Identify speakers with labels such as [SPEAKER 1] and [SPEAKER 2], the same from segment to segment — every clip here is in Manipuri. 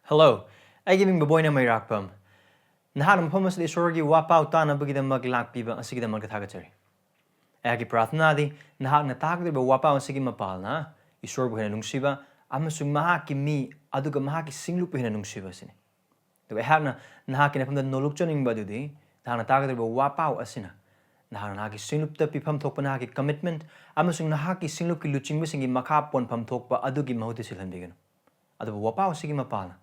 [SPEAKER 1] Hello, I giving Baboyna may rakpum. Naham Pomus the Sorgi wapau tana bugida maglak piba and sigida markatagatory. Agi Prathnadi, Nahan attack the wapau and sigima palna, Esorbu and Nungsiba, Amasum Mahaki me, aduga Mahaki singlup in Nungsiba sin. The Wahana Nahakin from the Nolukchoning Badudi, Nahan attack the wapau asina. Nahanaki singlup the pipam topanaki commitment, Amasung Nahaki singluki luching missing in Makap one pam tokpa adugi mahutisilhandigan. Adu wapau sigima palna.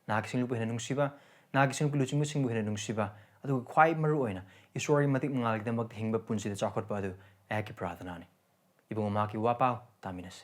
[SPEAKER 1] Nagising lupa hinanung siba, nagising luching musing hinanung siba, adu quite maruina, Esorbu matik mangalik the maghingba punsi the chocolate badu, Aki Prathanani. Ibung maki wapau, taminas.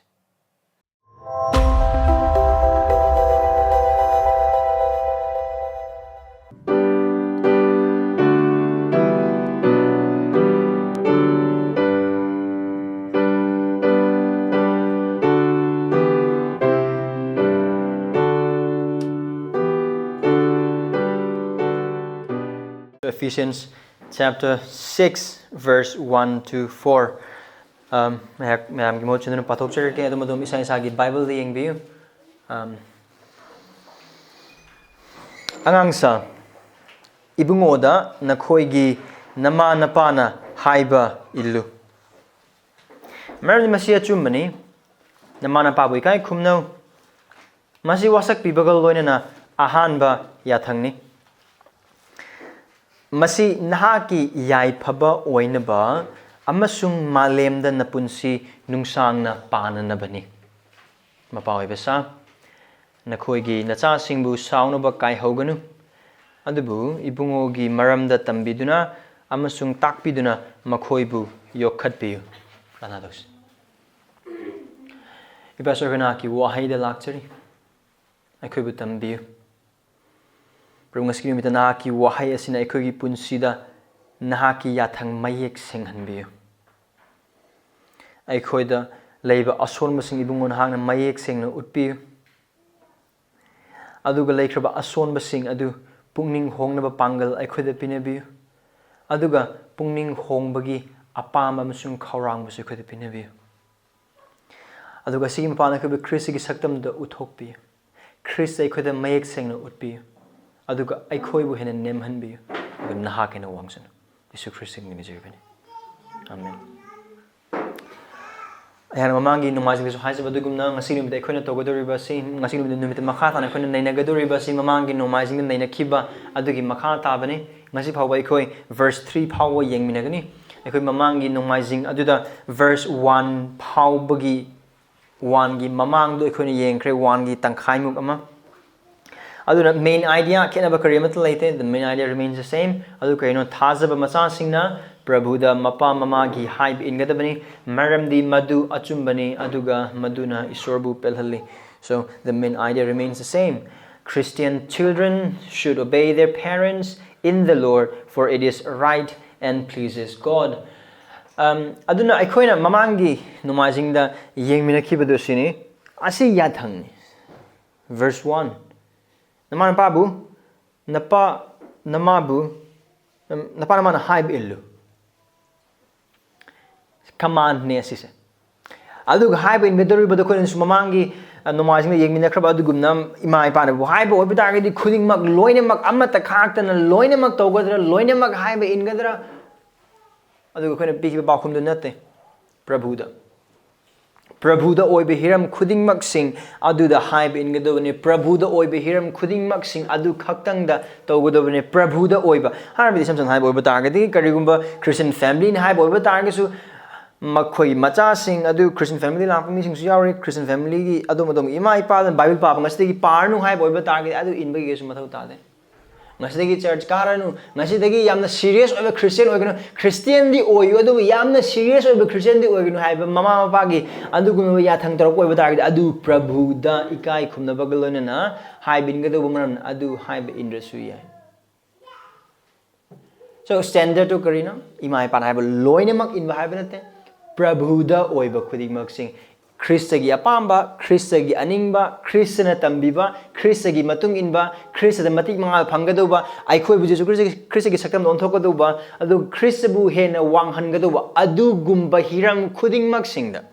[SPEAKER 1] Ephesians chapter 6 verse 1 to 4. Mayam gimo chindun pathok char ke adum adum isa isa gi Bible di yengbiu. Angangsa ibungoda nakhoi gi nama napana haiba illu. Maramdi masi achumbani nama napa bui kai khumno masi wasak pibagal loinana ahanba yathangni. Masi nahaki yai phaba oinaba amasung malemda napunsi nungsangna pananabani. Mapa oibasa nakhoigi nachasingbu saunaba kai hoganu adubu ibungogi maramda tambiduna amasung takpiduna makhoibu yokhatpiu ranados. Ibasorganaki wahaida lakchari akhoibu tambiu. Prungaski mita nahaki wahai asina ekogi punsida nahaki yathang mayek senghanbiu. Aikoida leiba asorma sing ibungon hangna mayek sengna utpiu. Aduga leikraba asonba sing adu pungning hongnaba pangal aikoida pinabiu. Aduga pungning hongbagi apama amasung khawrangba su aikoida pinabiu. Aduga sigi mapana kabe Kristigi saktamda uthokpiu. Krist aikoida mayek sengna utpiu. Aduga aikhoibu hena nemhanbiu aduga nahakena wangsan Yesu Kristus ni mijibani. Amen. Ayana mamangi numazing so haisa badugumna ngasi numita aikhoina togodoriba si ngasi numita makha tana aikhoina nainagadoriba si mamangi numazing naina khiba adugi makha tabani ngasi phawba aikoi verse 3 phawwa yengminagani aikoi mamangi numazing aduda verse 1 phawbagi 1 gi mamang do aikhoina yengkhre 1 gi tangkhaimuk ama. The main idea the main idea remains the same. Thajaba machasingna Prabhuda mapa mamagi haiba ingadabani maramdi madu achumbani aduga maduna Esorbu pelhalli. So the main idea remains the same. Christian children should obey their parents in the Lord, for it is right and pleases God. Aduna aikoina mamangi numazingda yengminakibadu sini asi yathang. Verse 1. Namana pabu, napa namabu, napa namana haiba illu. Command ne asise. Aduga haiba in bedori badakon sumamangi nomazing yengmina kraba adugumna ima ipana haiba oibitagadi khudingmak loinemak amata khaktana loinemak togadra loinemak haiba ingadra aduga khona pikiba bakhumdu natte Prabhuda. Prabhuda oibe hiram khudingmak sing aduda haiba ingadobani Prabhuda oibe hiram khudingmak sing adu khaktangda togodobani Prabhuda oiba harbi samsang haiba oiba targadi karigumba Christian family ni haiba oiba targasu makhoi macha sing adu Christian family lakmi sing su yauri Christian family gi adom ima ipa Bible pa ngasti gi parnu haiba oiba targadi adu inba gi su mathau tade ngasi church karanu ngasi dagi yamna serious oiba Christian oigano Christian di oiyo adu yamna serious oiba Christian di oigano haiba mama mapa gi adu gumba yathang tarok oiba targadi adu Prabhuda ikai khumna bagalona na haiba ingado bumaran adu haiba indrasu yai. So standard to karina ima ipa haiba loinemak inba haiba nate Prabhuda oiba khudingmak sing Kristagi apamba, Kristagi aningba, Kristana tambiba, Kristagi matung inba, Kristada matik mangal panggadoba, aikoi bujesu Kristagi sakam ontokadoba, adu Kristabu hena wanghangadoba, adu gumba hiram khudingmak singda.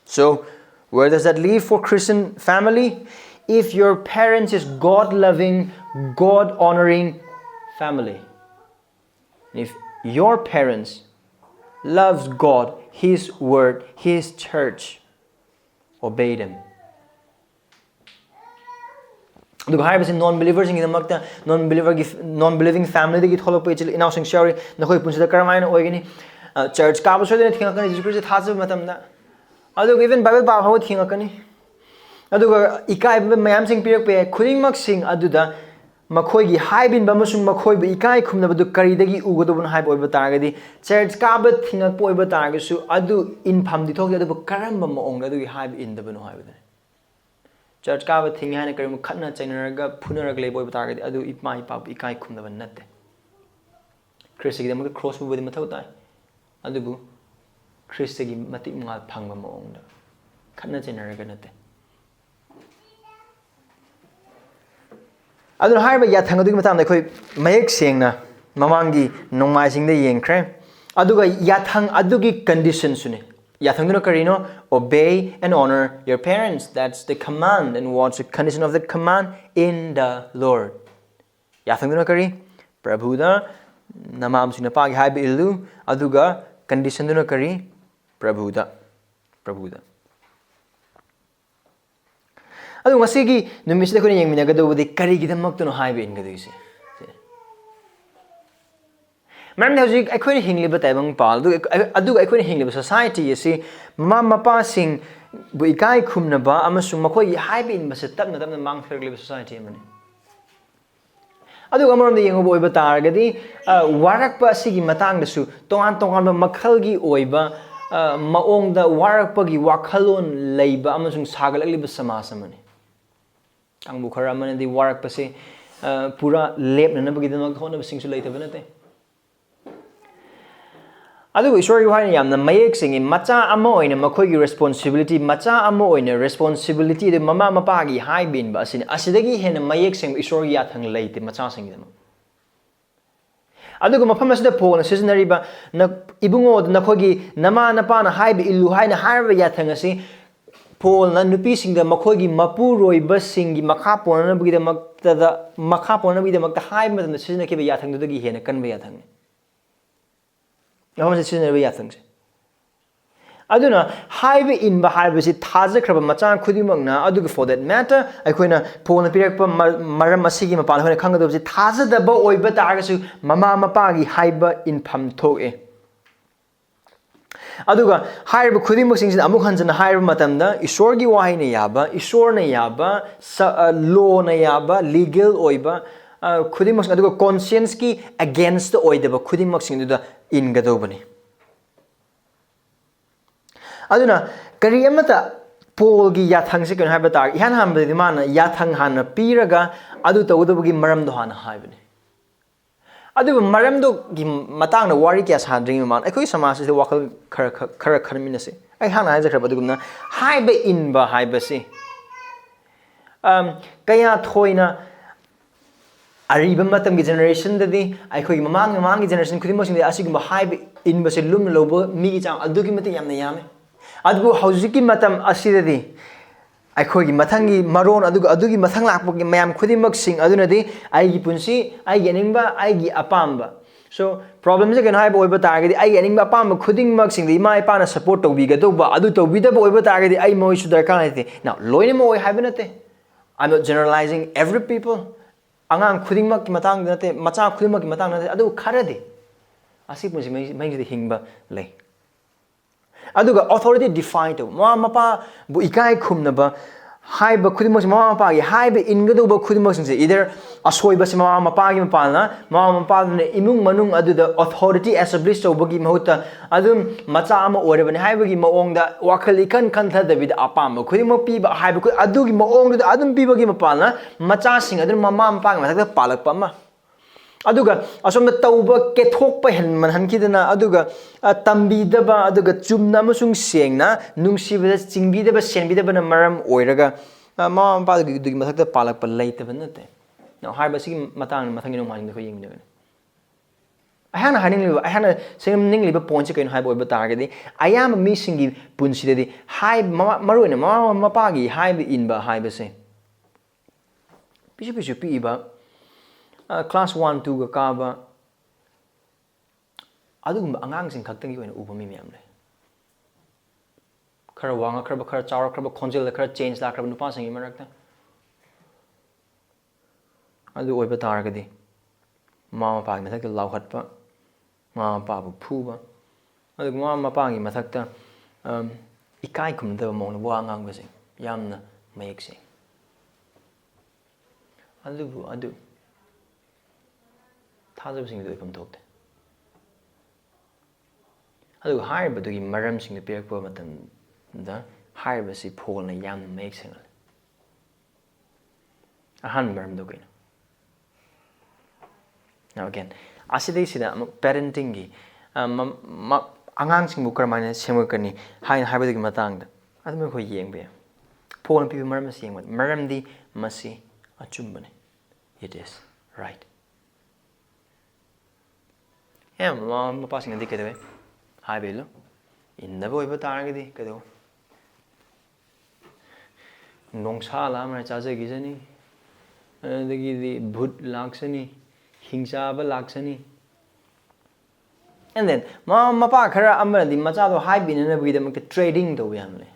[SPEAKER 1] So, where does that leave for Christian family? if your parents is God-loving, God-honoring family, if your parents loves God, His word, His church, obey them. The haiba non-believers in the non-believing family the hollow page in housing shari the hoy punch the Carmine Oigani church Cabos Jesus Christ has of Matamda. Adu even Bible Baho Thingakani. Aduga Ikai Mayam sing Pirpe, Kuling Mak sing Aduda, Makoigi, Haibin Bamusum Makoi, Ikai Kumnabadu Karidagi Ugodon Hype over Targadi, Church Cabot Thingapoi Batagasu, Adu in Pam the Toga the Karamba Monga do we hype in the Benohai. Church Cabot Thingana Karim Katna Cheneraga, Punaragle Boy Target, Adu Ip my pap, Ikai Kumnavanate. Chrissy them cross with the Matota. Adubu Chrissy Matima Panga Monga. Katna Cheneraganate. I don't hire yet hang a time like make sing na Mamangi no mising the yankre. Aduga yathang adugi conditions suni. Yathangino Carino, obey and honor your parents. That's the command. And what's the condition of the command? In the Lord. Yathangino Kari, Prabhuda, Namam Sinapag Haiba Ilu, Aduga, condition no Kari, Prabhuda. Adu masigi numisda ko niyang minagado wadi karigidamag to no haiba in gado isi. Maramdi hawjik akoy hingliba taibang pal aduga akoy hingliba society isi mama passing bu ikai khumna ba amasung makoy haiba in basa tapna mangfergliba society amani. Aduga maramdi yengo bo iba taragadi warakpa asigi matang dasu tongan ba makhalgi oiba maongda warakpagi wakhalon leiba amasung sagalaliba samasa amani. Ang bukhara man di warak pa si pura lep na nabagid na magkakaw na basing sulay tabi natin. Ado ko isori yuhay niyam na mayek singi macha amo oy na makoy responsibility macha amo oy na responsibility de mama mapagi haibin ba asin asidagi hen na mayek sing isori yathang layte macha singi damo. Ado ko mapamas da po na seasonary ba na ibungod na kogi nama napa na haibi iluhay na harba yathang asi Paul na nupising da makogi mapuroi basingi makapon na bigida magtada makapon na bigida magtahay matan na sisina kiba yathang do dagi hena kan ba yathang yaman sa sisina ba yathang se aduna haiba in ba haiba si thaza kraba machan khudimang na aduga for that matter aikoina Paul na pirak pa maram asigi mapan hona khanga do si thaza da ba oiba targasu mama mapagi haiba in pham thoe Aduga haiba khudimok singsin amuk hanjana haiba matamda isorgi wahi na yaba isor na yaba law na yaba legal oiba khudimok sing aduga conscience ki against the oidaba khudimok sing da ingadobani aduna kari amata Paul gi yathang se kan haiba tar ihan hamba di mana yathang hana piraga adu tawdabagi maram do hana haibani Adu maram do gi matang na wari kya sadring man akoi samaj se wakal khara kharmina se ai hana haja khra badugum na haiba in ba haiba se kaya thoina ariba matam gi generation dadi akoi mamang gi generation khudi mosing de asigum haiba in ba se lum lobo mi gi chang adu gi mate yamna yame adu haujiki matam asidadi Aikogi matangi maron adugi matang lakpagi mayam khudimak sing adunadi aigi punsi aigi aningba aigi apamba so problem je kan haiba oiba targadi aigi aningba apamba khudingmak sing di mai pa na support tobiga doba adu tobida ba oiba targadi ai moi su darkar nate now loine mo oi haiba nate I'm not generalizing every people angang khudingmak ki matang nate macha khudingmak ki matang nate adu kharade asi punsi mai ji hingba le Aduga authority defined to mama mapa bu ikai khumna ba haiba khudimos mama mapa gi haiba ingadu ba khudimos se either asoi ba se mama mapa gi mapa ne imung manung aduda authority established to bagi mahuta adum macha ama oreba ne haiba gi maong da wakhali kan tha david apam khudimo pi ba haiba adugi maong da adum pi bagi mapa macha sing adum mama mapa gi mathak palak pa ma Aduga asomda tauba kethokpa henman hankidana aduga tambidaba aduga chumna amasung sengna nungsibada chingbidaba senbidaba na maram oiraga mama mapa dugi mathakta palakpa leitaba nate now haiba sigi matang mathangi no maning ko yingdaba ahana haningliba ahana sengamningliba point kain haiba oiba targadi ayam mi singi punsidadi haib maruina mama mapa gi haiba inba haiba se pichu pi ba class 1 2 ga ka ba adugum angang sing khaktangi oina uba mi miyam le khara wanga khara chawra khara khonjel khara change la khara nupa singi marakta adu oiba taragadi mama pa gi mathakta lauhatpa mama pa bu phuba adu mama pa gi mathakta ikai khumda mong wa ngang ba sing yamna mayek sing adu thajab sing du ipam thokte adu haiba du gi maram sing de perak pa matam da haiba si phol na yam mayek sing ahan maram do kaina. Now again, asidai sida parenting gi angang sing bu karmana semukani hain haibadi gi matang da adum ko yengbe phone pi maram sing maramdi masi achumbani. It is right. Mapa sing dik kedo haibe lo inna boy ba taragidi kedo nongsa la ma chaje gi jani dagi di bhut laksani hingsa ba laksani. And then mapa khara amra di macha do haibe na bi da ma trading do yam le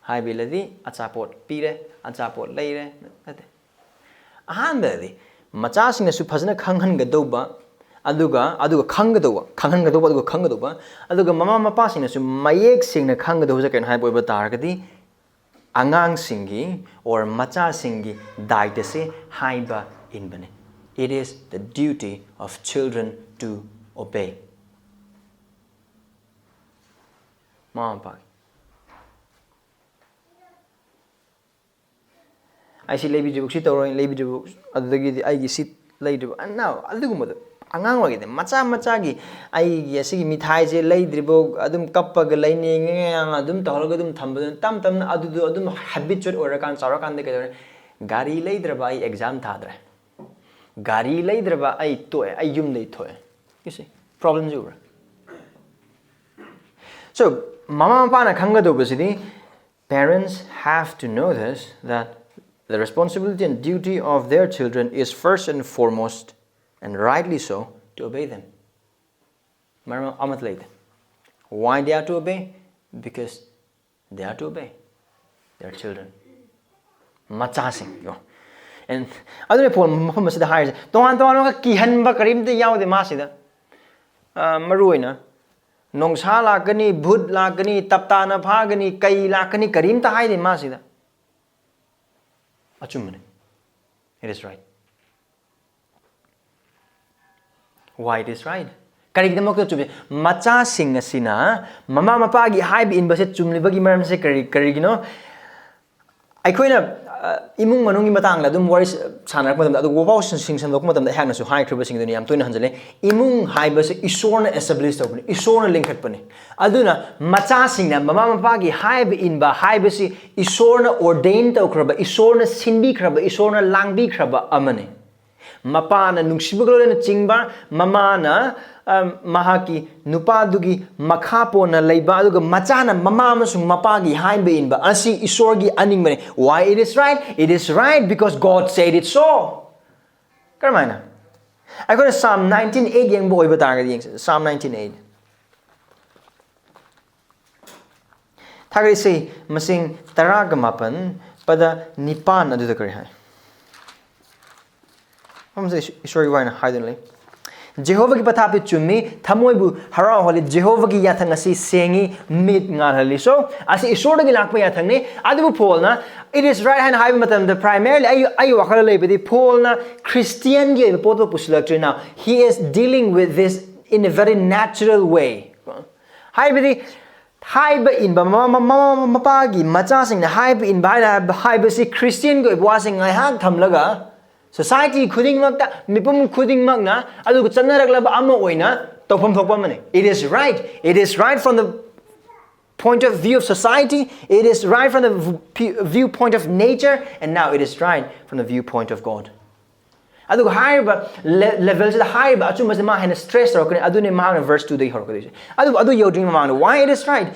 [SPEAKER 1] haibe la di achapot pire achapot leire ate ahan da di macha sing na su phajana khanghan ga do ba aduga khang ga do ba khanghan ga do ba aduga khang ga do ba aduga mama mapa sing na su mayek sing na khang ga do ja ken haibe ba tar ga di angang singi or macha singi daite se haiba in bane. It is the duty of children to obey. Mama pa I see lebi jibuk sit or lebi jibuk adagi I gi sit lay do and now adugum angang wagi de macha gi ai gi asigi mithai je lay dribo adum kappa ga lay ni ngang adum tawra ga dum thamba tam adum habitual or kan chara kan de ga gari lay draba ai exam thadra gari lay draba ai to ai yum lay thoe you see problems over. So mama papa na khanga do basidi parents have to know this that the responsibility and duty of their children is first and foremost, and rightly so, to obey them. Why they are to obey? Because they are to obey their children. Machasing. And other people, Muhammad said, "Hires don't want to kihan ba karim de yaw de masida." Maruina, nongsa lakani, bud lakani, taptana phagani, kai lakani karim ta hai de masida. Achumbani. It is right. Why it is right? Kari kita mokto chube macha sing asina mama mapa gi haibe in base chumli bagi maram se kari gino aikoina imung manungi matang la dum wari sanar madam adu wobau sing san dok madam da hang na su hai khriba sing duni am toina hanjale imung haiba se isorna establish tobni isorna linkat pani aduna macha sing na mama mapa gi haibe in ba haibe si isorna ordain to khraba isorna sinbi khraba isorna langbi khraba amane mapana nungsibaglo na chingba mamana mahaki nupadugi makhapo na leiba aduga machana mama amasung mapagi haibe inba asi isorgi animane. Why it is right? It is right because God said it so. Karmaina I got a Psalm 19:8 yang boy batanga Psalm 19:8 thagri say masing taraga mapan pada nipan adu da kari hai Sorry, why not hide Jehovah ki pathapi chumi thamoibu harau holi Jehovah ki yathang asi sengi mit ngal hali so asi isor gi lakpa yathang ni adu polna it is right hand high matam the primarily ai wakala lebedi polna Christian gi poto pusilaktre now he is dealing with this in a very natural way haibedi haiba in ba mama pagi macha sing na haiba in ba haiba si Christian gi wasing ai hang thamlaga Society khuding makta mipum khuding makna adu chanaraglaba ama oina topam thokpa mane. It is right. It is right from the point of view of society. It is right from the viewpoint of nature, and now it is right from the viewpoint of God. Adu haiba levels the haiba achu masma hena stress rokne adu ne ma verse 2 dei horko adu yodring ma why it is right.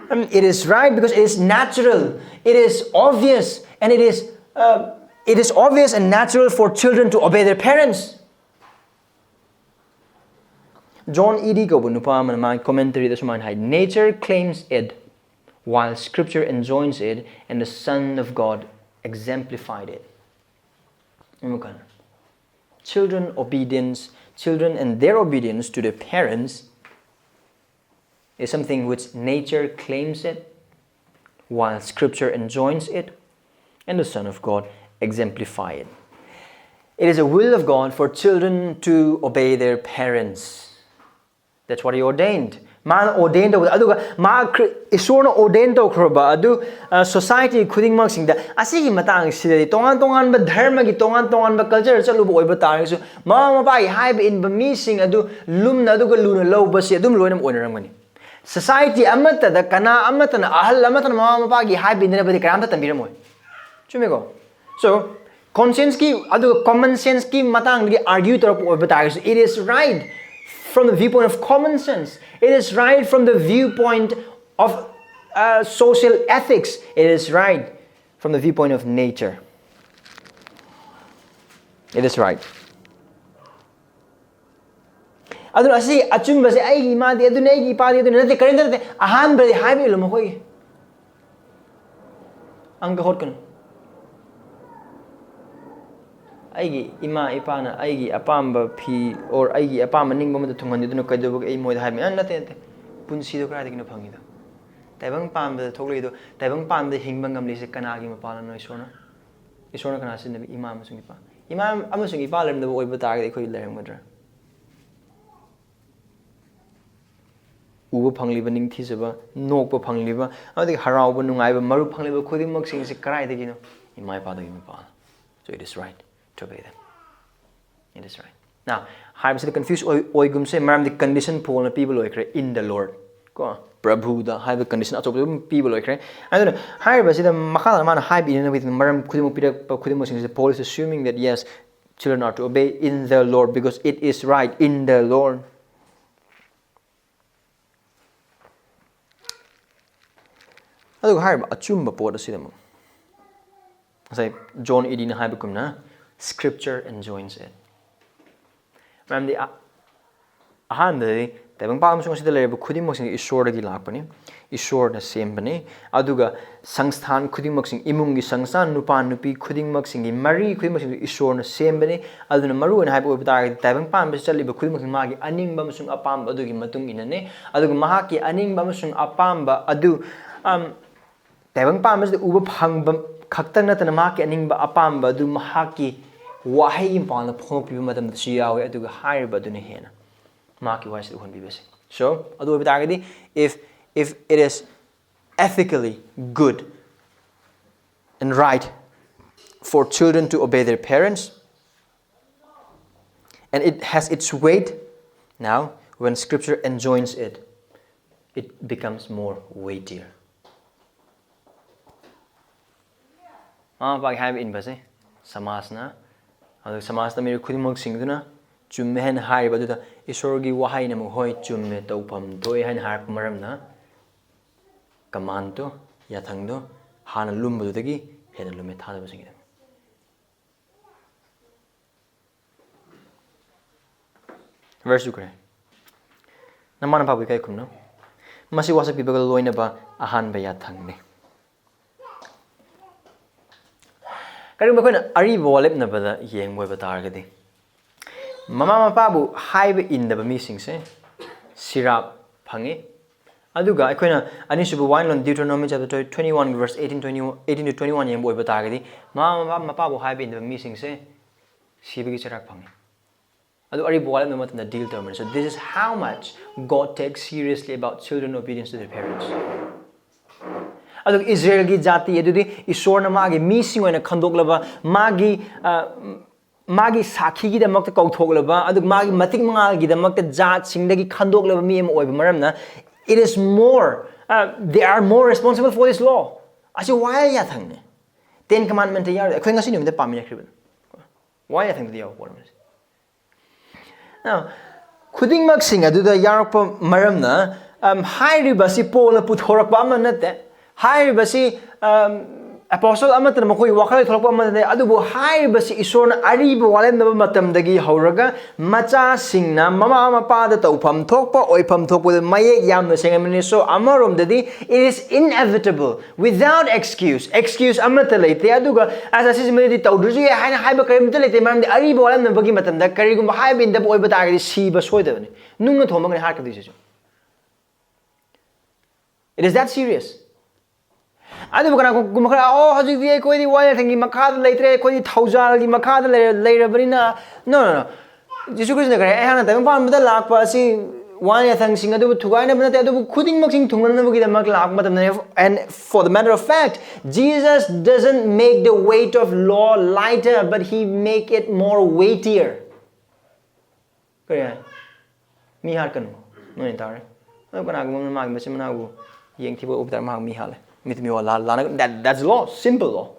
[SPEAKER 1] It is right because it is natural. It is obvious, and it is it is obvious and natural for children to obey their parents. John E.D. Gobunupa, my commentary, this man had nature claims it, while Scripture enjoins it, and the Son of God exemplified it. Children and their obedience to their parents is something which nature claims it, while Scripture enjoins it, and the Son of God exemplify it. It is a will of God for children to obey their parents. That's what He ordained. Man ordained aduga ma Esorna ordained kroba adu society khuding mak singda asigi matang sida tongan ba dharma gi tongan ba culture chalu bo oiba tarisu ma ba haiba in ba mi sing adu lumna aduga luna low ba si adum loinam oinaramani. Society amata da kana amata na ahal amata ma ba gi haiba in ba di karamta tambiramoy. Chumego. So conscience ki adu common sense ki matang gi argue torop oiba tarisu. It is right from the viewpoint of common sense. It is right from the viewpoint of social ethics. It is right from the viewpoint of nature. It is right. Adun asi achumba se ai ma di adun ai pa di adun nate karendar te ahan bari haibi lo mo koi. Angka hot kan. Aigi ima ipana aigi apamba phi or aigi apamba ningba mata thungani duna kaidoba ai moida haimi an nate punsi do kra digna phangi do taibang pamba thoklei do taibang pamba hingba ngamli se kanagi mapala no isona kana sin ima amasung ipa lem do oiba ta ga khoi lerang madra uba phangli ba ning thisaba nokpa phangli ba adi harau ba nungai ba maru phangli ba khuding mak sing se krai de gino ima pa do ima. So it is right to obey them. It is right. Now, haiba se confuse oigum se maramdi condition pol na people oikre in the Lord. Ko Prabhuda haiba condition atop people oikre. I don't know. Haiba se the makhala man haiba in with maram khudimo pira khudimo sing the Paul is assuming that yes, children are to obey in the Lord because it is right in the Lord. Aduga haiba achumba pot asidamo. Say John E.D. na haiba kumna Scripture enjoins it. Maramdi ahan taibang pa amasung sida lereba khuding mak sing Esor gi lakpani Esor na sembani aduga sangsthan khuding mak sing Emung gi sangsthan nupa nupi khuding mak sing gi mari khuding mak sing Esor na sembani aduna maru na haiba obita taibang pa ambis chaliba khuding mak sing magi aningba amasung apamba adugi matung inane aduga mahaki aningba amasung apamba adu taibang pa ambis uba phangba khakta natana mahaki aningba apamba adu mahaki wahai impana phong pi madam si yawe aduga haiba aduna hena maki wise hon bi bese. So adu obita if it is ethically good and right for children to obey their parents, and it has its weight, now when Scripture enjoins it, it becomes more weightier. Pag haiba in base samasna adu samasna mir khudimok singduna chumme hen haiba duda Esorgi wahai na mo hoi chumme tawpham toi hen har maramna kamanto yathangdo hana lumbu dagi hena lume thada basing. Verse 2 kare namana pabu kai kumno masi wasak bibagal loina ba ahan ba yathang ne kari ba koina ari bolep na bada yeng boy batar gadi mama mapabu haiba in the missing se sirap phangi aduga akoina anisubu wine on Deuteronomy chapter 21 verse 18 to 21 yem boy batagadi mama mapabu haiba in the missing se sibigi charak phangi adu ari boal na matna deal term. So this is how much God takes seriously about children obedience to their parents. Adu Israel gi jati edudi Esor na magi missing oina khandoklaba magi sakhi gi damak ta kauthoklaba adu magi matik mangal gi damak ta jat singdagi khandoklaba mi em oiba maramna it is more they are more responsible for this law. Asi why ya thangne 10 commandment ya akhoi ngasi ni mde pamina khriban why ya thangde yaw por now khuding mak sing adu da yarakpa maramna hairi basi pol na puthorak ba man nate hairi basi apostle amatana makoi wakhal tholakpa amane adubu haibasi isorna ariba walemnaba matamdagi hauraga machasingna mama mapa da tawpham thokpa oipham thokpa mayek yamna sengamani so amaromdadi it is inevitable without excuse amata leite aduga asasi simedi tawdruji haina haiba karimta leite maramdi ariba walemnabagi matamda karigum haiba inda oiba tagadi siba soidabani nungna thomagani harkadisi it is that serious. Adu kana gumakara oh hajidi koi di wire thangi makhad leitre koi thousal gi makhad leirabrina no jisu krishna kare hana ta pam da lakpa si wire thang sing adu thugaina bna ta adu khuding mak sing thungna bu gi da mak lak matam and for the matter of fact Jesus doesn't make the weight of law lighter but he make it more weightier kare mi har kanu no entare kana gum ma gi simna gu yeng thibo ubdar ma mi hale that's law, simple law.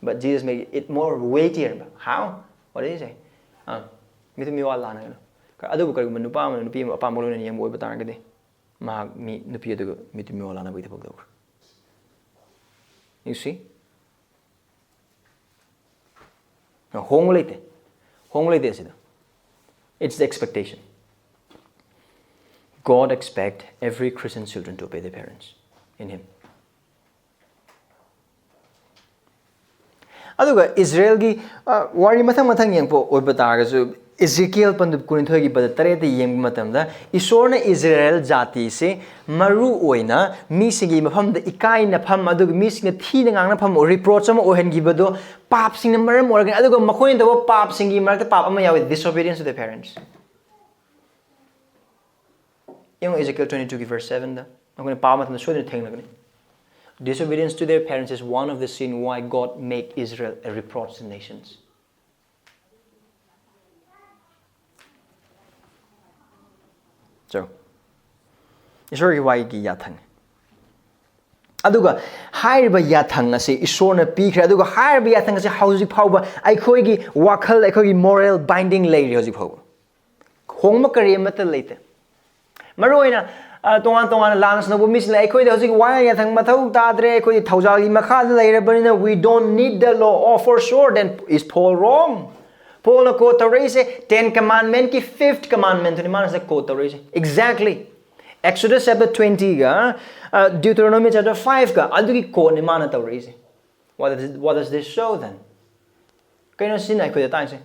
[SPEAKER 1] But Jesus made it more weightier. How? What did he say? You see? It's the expectation. God expects every Christian children to obey their parents in Him. Aduga Israel gi wari mathang yang po oiba taragasu Ezekiel pandup kuninthoi gi bada tare de yeng matamda isorna Israel jati se maru oina mi singi mafam da ikai na pham aduga mi singa thi na ngang na pham reproach ama ohen gi bado pap sing na maram organ aduga makhoi da pap singi marakta pap ama yawi disobedience to their parents. Yung Ezekiel 22 verse 7 da ngone pa matam da shodin theng lagani. Disobedience to their parents is one of the sin why God make Israel a reproach to nations. So, Esorbu why gi yathang. Aduga haiba yathang ase isorna pikre aduga haiba yathang ase hausi phauba aikhoi gi wakhal aikhoi gi moral binding leiri hausi phauba. Khongma kari amata leite. Maroina tongan lans na bumis la ekoi de hojik wai ya thang mathau ta dre ekoi thousal gi makha leira banina we don't need the law or for sure then is Paul wrong. Paul na quote raise 10 commandment ki 5th commandment ni manas quote raise exactly Exodus chapter 20 ga Deuteronomy chapter 5 ga adugi quote ni mana ta raise what does this show then kaino sin ai ko ta sai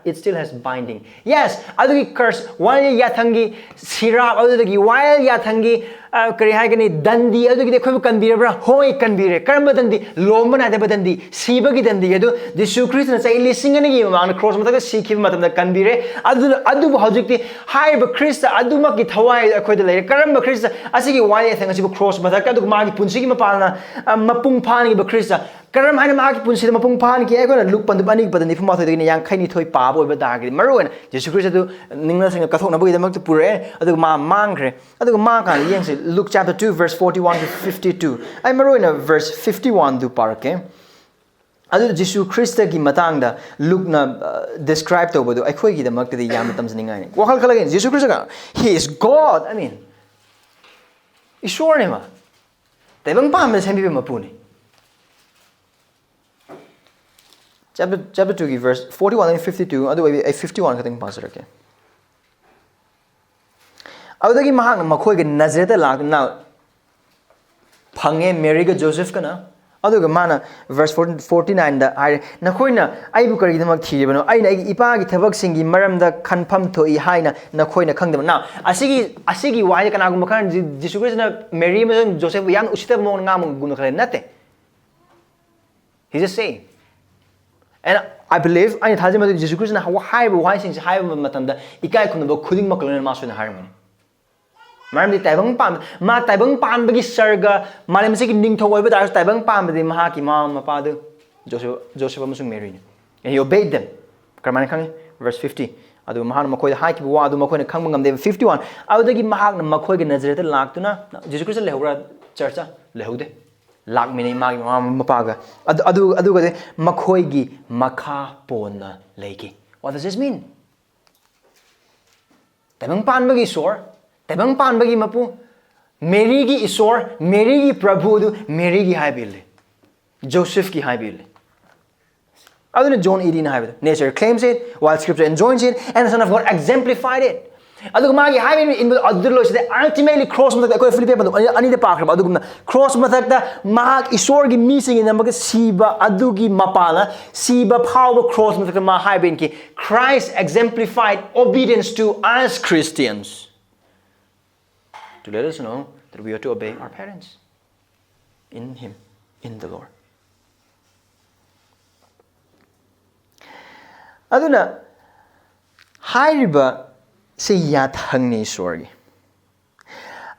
[SPEAKER 1] it still has binding. Yes, adugi curse while yathangi sirap adudagi while yathangi kari haigani dandi adugi de khobu kanbirabra hoi kanbire karma dandi lomana de badandi sibagi dandi adu Jesu Christ na sai lisingani gi mang cross mata sikhiba matam da kanbire adu hojikti haiba Christ aduma ki thawai akhoi da leire karamba Christ asigi while yathanga sibu cross mata ka adu magi punsigi mapalna mapung phani ba Christ karam haina magi punsida mapung phani ki akhoi na luk pandu bani badani phuma thoi dagi yang khaini thoi pa bo ba da gi maruan Jesu Christ adu ningna singa kathok na bagi damak pure adu ma mangre adu ma kan yeng se Luke chapter 2 verse 41 to 52 I maroina verse 51 du parke adu Jesu Christ gi matang da Luke na describe to bodu akhoi gi damak di yam tam zningai wakhal khala gen Jesu Christ ga he is God I mean ishwar ne ma tebang pa me sembi ma puni chapter 2 gi verse 41 and 52 adu ai 51 ka teng pastor ke Audagi mahang makhoi ge Nazareth lag now phange Mary ge Joseph kana aduga mana verse 49 da ai nakhoina aibu kari damak thiribano aina ai ipa gi thabak singi maramda khanpham thoi haina nakhoina khangdam now asigi wai kana gum kan Jesus Christ na Mary ma Joseph yan usita mo ngam gun khale nate he just say and I believe I Thajaba Jesus Christ na haibu wai sing haibu matamda ikai khunba khuding maklon ma suna harmony Maramdi taibang pam ma taibang pam bagi sarga malam sigi ning thoi ba dar taibang pam badi maha ki ma mapa du Joseph amasung Mary and he obeyed them karman khang verse 50 adu mahan makhoi ha ki wa adu makhoi na khang ngam de 51 adagi mahak na makhoi ge Nazareth laktuna Jesus Christ lehura church lehude lak mini ma mapa ga adu ga de makhoi gi makha pona legi what does this mean taibang pan bagi sor Tebang pan bagi mapu Mary gi isor Mary gi Prabhuda Mary gi haibil Joseph ki haiba. Aduna John 18 haiba. Nature claims it, while Scripture enjoins it, and the Son of God exemplified it. Aduga magi haiba in adullo is ultimately cross mathak akoi Philippi ani de pakraba adugumna cross mathakta mahak isor gi mising in amaga siba adugi mapana siba power cross mathakta ma haiba ki Christ exemplified obedience to us Christians to let us know that we are to obey our parents in Him, in the Lord. Aduna haiba say yathang ni sorgi.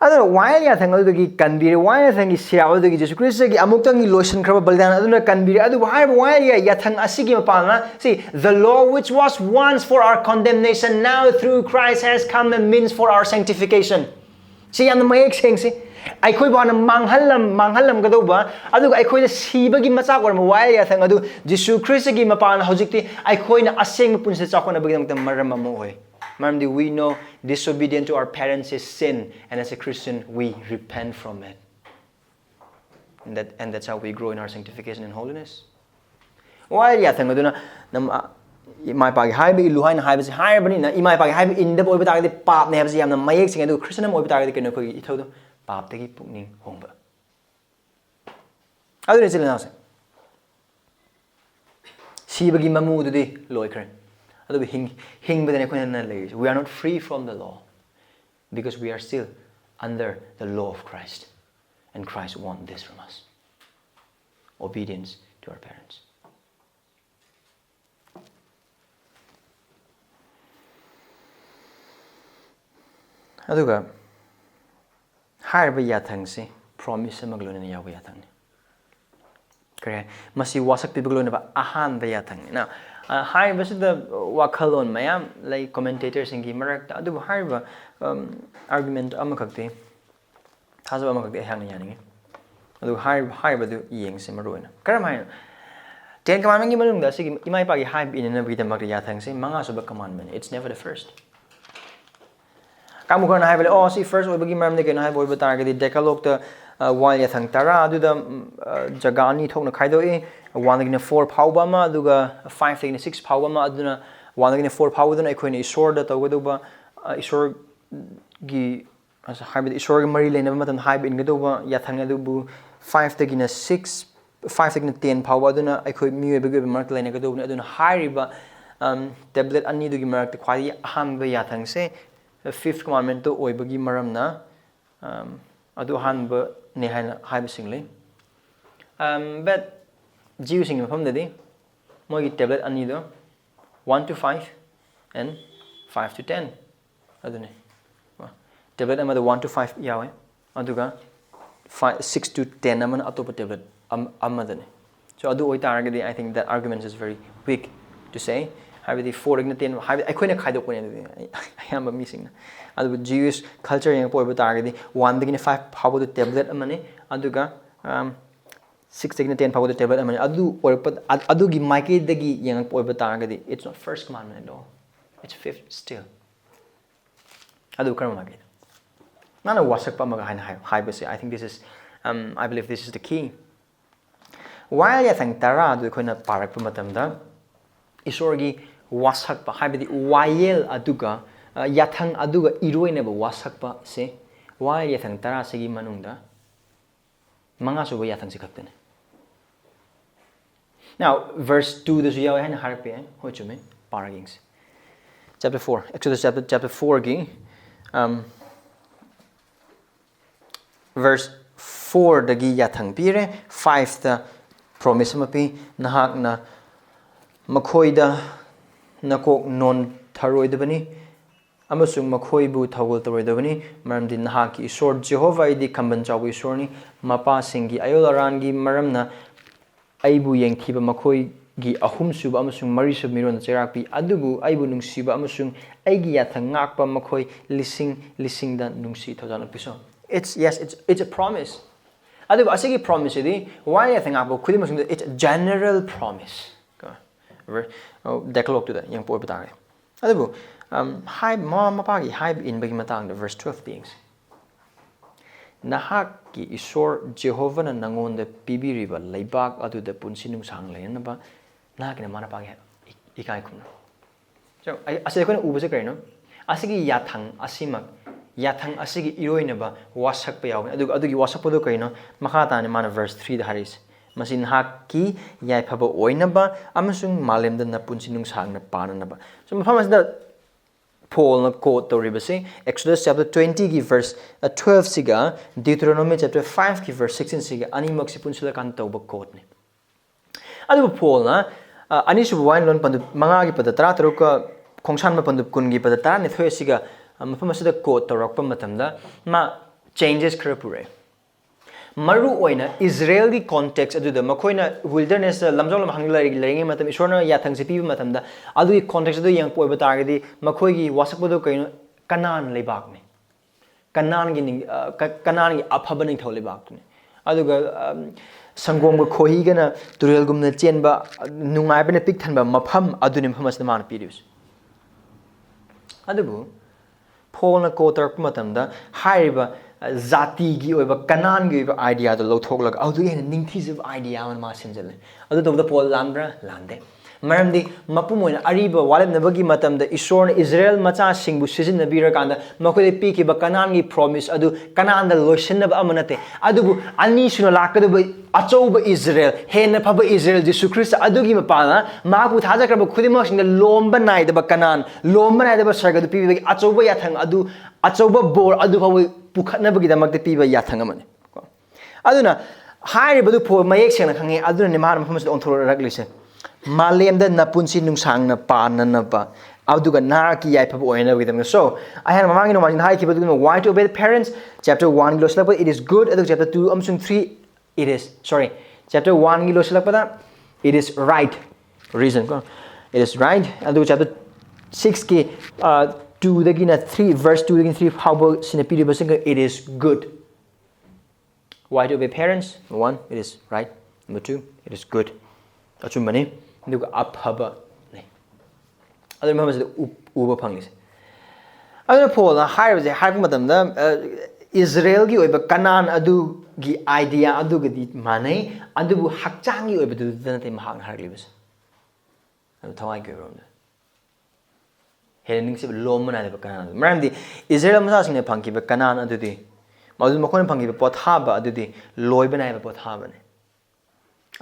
[SPEAKER 1] Aduna why yathang adugi kanbiri why yathang is sia adugi Jesus Christ gi amuktang gi lotion kraba baldan aduna kanbiri adu why yathang asigi mapana see the law which was once for our condemnation now through Christ has come and means for our sanctification. See yan mayek seng see aikoi bana manghalam gadoba aduga aikoi siba gi machak or why yathang adu Jesus Christ gi mapana hojikti aikoi na aseng punse chakona bagam maram mo hoy. Maramdi, we know disobedience to our parents is sin, and as a Christian, we repent from it. And that's how we grow in our sanctification and holiness. Why yathang aduna nam imay pagi haiba iluhay na haiba si higher bani na imay pagi haiba inda boy batagdi pap ne haiba si yam na mayek sing adu Christian na boy batagdi keno ko itodo pap tagi pukning hongba. Adu ne sila na sa. Si bagi mamu dudi loy kren. We are not free from the law because we are still under the law of Christ, and Christ wants this from us: obedience to our parents. Aduga haiba yathang si promise magluna na yawa yathang. Kaya masi wasak pibagluna ba ahan ba yathang. Now haiba sida wakalon mayam like commentators ingi marakta adu haiba argument amakakti thajaba amakakti hang yani adu haiba du yeng se maroina karam hai ten commandment gi manungda sigi imai pa gi haib in na bida makri yathang se manga suba commandment it's never the first kamu kana haiba oh see first oibagi maram de kena haiba oiba targadi decalogue ta wal yathang tara adu da jagani thokna khaido e 1-4 pauba ma aduga 5-6 pauba ma aduna 1-4 pauba duna ekhoi ni isor da tawgaduba isor gi asa haiba isor gi mari lena matam haiba ingaduba yathang adubu 5-6 5-10 pauba aduna ekhoi miwe bege mark lena gaduba aduna hairiba tablet ani dugi mark khwai hanba yathang se fifth commandment to oibagi maramna adu hanba ne haiba single but Jews in the Mogi tablet anido 1-5 and 5-10. Adune. Tablet amada 1-5 yawe. Aduga 6-10 aman atopa tablet amadane. So adu oitaragadi I think that argument is very weak to say. Have the 4 igna 10 have I couldn't kaido ko I am missing. Adu Jewish culture yang po ibataragadi 1-5 how the tablet amane aduga 6-10 power table adu or adu gi maike dagi yang po batagadi it's not first commandment at all it's fifth still adu karma magi nana wasak pa maga haiba se I think this is I believe this is the key while yathang tara adu koina parak pa matamda isorgi wasak pa haiba di wayel aduga yathang aduga iroina ba wasak pa se while yathang tara segi manungda manga suba yathang sikaptene. Now, verse 2 the suyaw han harpe hochume paragings. Chapter 4. Exodus chapter 4 gi verse 4 dagi yathang pire 5 the promise mapi nahak na makhoida nakok non tharoidabani amasung makhoibu thawul toroidabani maramdi nahaki isor Jehovah idi kamban chawu isorni mapa singi ayolarangi maramna aibu yengkiba makhoi gi ahum suba amasung mari sub miron cherakpi adubu aibu nungsiba amasung aigi yathang ngakpa makhoi lising da nungsi thojan piso it's a promise adubu asigi promise idi why yathang ngakpa khudi masung it's a general promise decalogue to that yang po batang adubu haib mapa gi haib in bagi matang the verse 12 beings nahakki isor Jehovah na nangonda pibiriba leibak aduda punsi nungsang leyanaba nahakina mana pagi ikai kumna. So asai kona ubase karino asigi yathang asimak yathang asigi iroinaba wasak pa yaw adugi wasak podo karino makata ni mana verse 3 da haris masin hakki yai phaba oinaba amasung malemda na punsi nungsang na pananaba. So mafamas da Paul na quote to ribase Exodus chapter 20 ki verse 12 siga Deuteronomy chapter 5 ki verse 16 siga animak si punsula kan to ba quote ni adu Paul na ani su wine lon pandu manga gi pada tara taru ka khongsan ma pandu kun gi pada tara ni thoi siga mafam asida quote to rak pa matamda ma changes khara pure maru oina Israeli context adu da makoina wilderness lamjol lam hangla leringe matam ishorna yathang se pibi matam da adu context adu yang poi batagi di makoi gi wasakbo do kaino kanan lebak ne kanan gi aphaba ning thole bak ne adu ga sangom ga khohi ga na turel gum na chenba nungai bene pik thanba mafam adu ne phamas na man pirius adu bu Paul na ko tar matam da haiba zati gi oiba kanan gi oiba idea do lothok lag adu hen ningthi jib idea man ma sinjale adu to the Paul landra lande maramdi mapumoina ariba walem nabagi matam da isor Israel macha singbu sizin nabira kanda makoi pi ki ba kanan gi promise adu kanan da lotion ba amanate adu bu ani suna lakadu ba achouba Israel hen phaba Israel Jesu Christ adu gi mapana ma bu thaja kra ba khudima sing da lomba nai da ba kanan lomba nai da ba sarga du pi ba achouba yathang adu achouba bor adu phaba pukhatna bagi damak te piba yathang amane ko aduna hairi badu pho mayek sena khange aduna ne mar mafam se onthor raglise malem da napunsi nungsang na panana ba aduga na ki yai phab oina bagi dam so I had mamang no margin hai ki badu why to obey the parents chapter 1 lo selak it is good adu chapter 2 amsung 3 it is sorry chapter 1 lo selak pada it is right reason ko it is right adu chapter 6 ki 2 dagina 3 verse 2 dagina 3 how about sinapiri basinga it is good why to obey parents number 1 it is right number 2 it is good achumbani aduga aphaba nei adu mamas uba phangis adu Paul na haiba je haib madam da Israel gi oiba kanan adu gi idea adu gi manai adu bu hakchang gi oiba du da te mahak harlibas adu thawai gi rom hening se lom na de kanan maramdi Israel masa sing ne phangki ba kanan adu di madu makon phangki ba pothaba adu di loi banai ba pothaba ne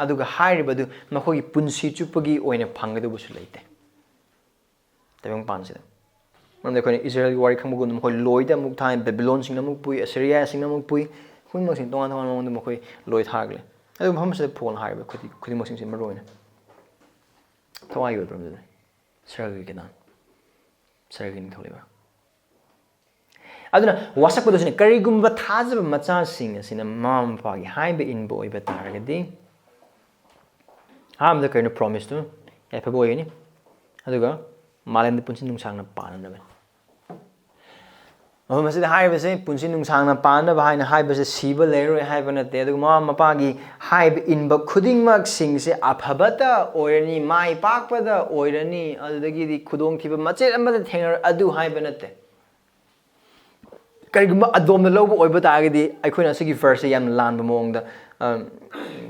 [SPEAKER 1] adu ga hairi ba du makoi punsi chupagi oina phangadu bu su leite tabang panse maramdi ko Israel wari khangbu gun makoi loi da muk thai Babylon sing na muk pui Assyria sing na muk pui khun mo sing tongan tongan mo makoi loi thagle adu pham se phon hairi ba khudi mo sing se maroina thawai yo problem de sargi kenan sargin tholiba aduna wasak podo sine karigumba thajaba macha sing asina mam pagi haiba in boy betaragadi ham da kaino promise to ya pa boy ni aduga malem de punsin nungsang na panana ba oh masida haiba se punsin nungsang na panana ba haina haiba se siba leroi haiba na te aduga mam mapagi haiba in ba khuding mak sing se aphabata oirani mai pakpada oirani adudagi di khudong thiba mache amada thengar adu haiba na te karigumba adom na lobo oiba taagidi aikoina sigi verse yam lanba moongda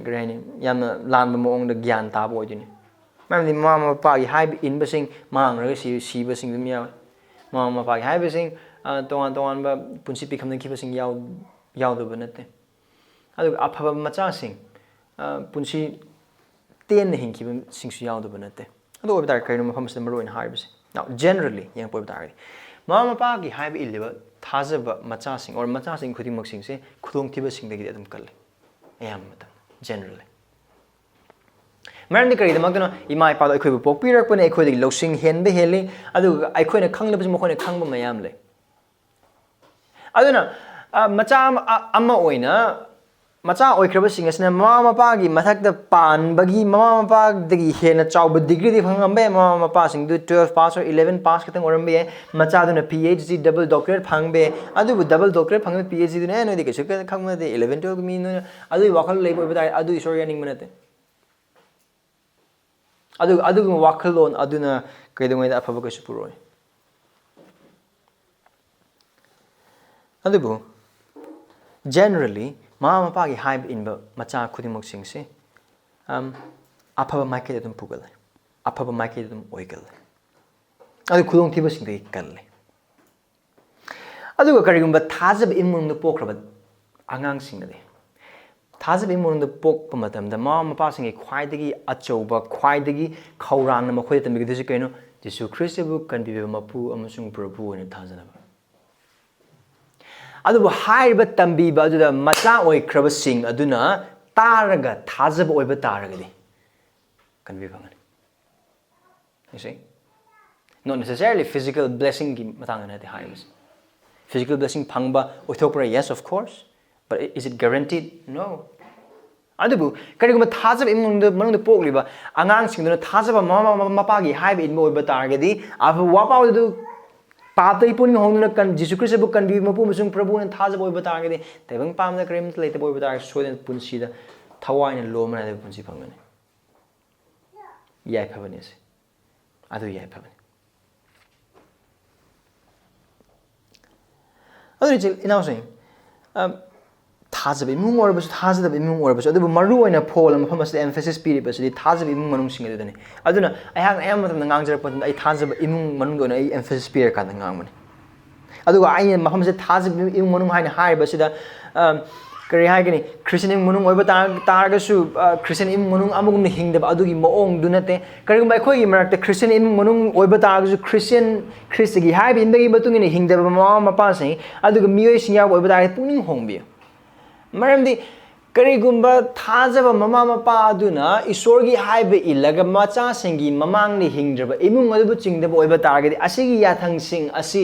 [SPEAKER 1] grani yam lanba moongda gyan tab oidini mamdi mama pagi haiba in basing mangraga si basing dum yaw mama pagi haiba basing tongan ba punsi pikhamna ki basing yaw do banate adu aphaba macha sing punsi ten hin ki sing su yaw do banate adu oiba tar kaino mafam se maroin haibase now generally yang poiba taagidi mama pagi haiba illiba thajaba macha sing or macha sing khudi mak sing se khudong thiba sing dagi adum kal ayam matam generally maran dikari damak na imai pa ai khoi bu pok pirak pone ai khoi dagi losing hen be heli adu ai khoi na khang lebus mo khoi na khang ba mayam le aduna macha amma oina macha oikraba sing asna mama mapa gi mathak da pan bagi mama mapa dagi hena chawba degree di phangam be mama mapa sing du 12 pass or 11 pass katang oram be macha duna PhD double doctorate phang be adu bu double doctorate phang be PhD duna no dikhe suk khang ma de 11 12 mi no adu wakal lei bo ba adu isori aning manate adu wakal lon aduna kaidongoi da aphaba ka supuroi adu bu generally mama mapa gi haiba inba macha khudimok singse afaba maike dum pugal afaba maike dum oigal adu khudong thiba sing dei kal aduga karigumba thajab imung nu pokraba angang sing de thajab imung nu pok pamatam da mama mapa sing khwaidagi achouba khwaidagi khaurang na makhoi tambi du kaino Jesu Christ bu kan bi mapu amasung Prabhu na thajana adubu haiba tambi ba aduda macha oi kraba sing aduna taraga thajab oi ba taraga di kan bi bangani you see not necessarily physical blessing gi matanga na the haibas physical blessing phangba oithokra yes of course but is it guaranteed no adubu kariguma thajab imung de manung de pokliba angang sing duna thajaba mama mapa gi haiba in oi ba taraga di abu wapa du Pata ipun hongna kan Jesu Christ bu kan bi mapu musung Prabhu na thaja boy bata ge tebang pam na krem tle te boy bata so den punsi da thawai na lo mana de punsi phangane yai phabane se adu yai phabane adu chil ina saying thaja be mung or bas thaja da be mung or bas adu maru oina phol am phamas de emphasis piri bas di thaja be mung manung sing adu dane aduna ai hang am matam ngang jar pat ai thaja be imung manung do na ai emphasis piri ka ngang mane adu ga ai maham se thaja be imung manung haina hai bas da kari hai gani Christian imung manung oiba tar ga su Christian imung manung amugum ne hingda adu gi moong du na te kari bai khoi gi marak te Christian imung manung oiba tar ga su Christian Christ gi hai bi indagi batung ne hingda ma mapa sai adu ga miyoi sing ya oiba tar puning hongbi maramdi karigumba thajaba mama mapa aduna isorgi haiba ilaga macha singi mamang ni hingdraba imung adu chingdaba oiba targadi asigi yathang sing asi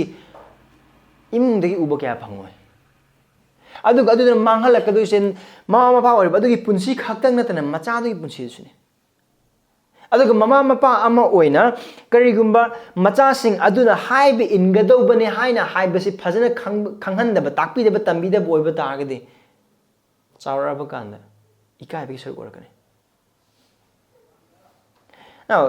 [SPEAKER 1] imung dagi uba kya phangoi adu manghala kadu sen mama mapa oiba adu gi punsi khaktang natana macha adu gi punsi sune adu mama mapa ama oina karigumba macha sing aduna haiba ingadobani haina haiba si phajana khanghandaba takpidaba tambidaba oiba targadi Sauraba kanda ikai bi sar gorakani now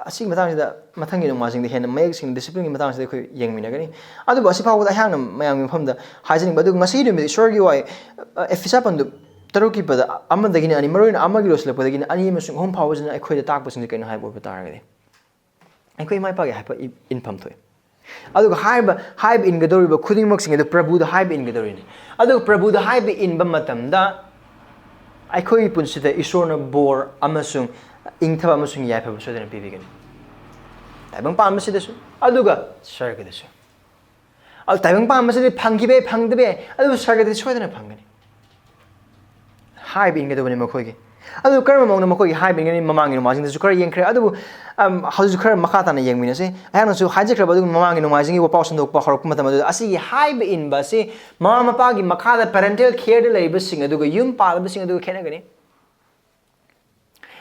[SPEAKER 1] asing matang sida mathangi no masing de hen mayek sing discipline matang sida khoi yengmina gani adu basi phaw da hang mayang mi pham da hajing badu ngasi ri sorgi wai efisapan du taruki pada amma dagini ani maroin amma gi losle pada gini ani masung hom phaw jina khoi da tak pasing kaino hai bo tar gani ai khoi mai pa ga ha in pham thoi adu haiba in gadori ba khuding mak sing da Prabhuda haiba in gadori ni adu Prabhuda haiba in ba matam da ai khoi punsi da isorna bor amasung ingthaba amasung yai phaba so da pi gani taibang pa amasi da su adu ga sarga da su al taibang pa amasi phanggibe phangdebe adu sarga da so da phangani haiba in gadori ma khoi gi adu karma mong na makoi haiba ngani mamangi no majing da su kar yeng khre adu hauju khar makata na yeng mina se ayang su haje khra badu mamangi no majing wo pausan dok pa khorok mata madu asi gi haiba in ba se mama mapa gi makada parental care de leiba sing adu ga yum pal ba sing adu khena gani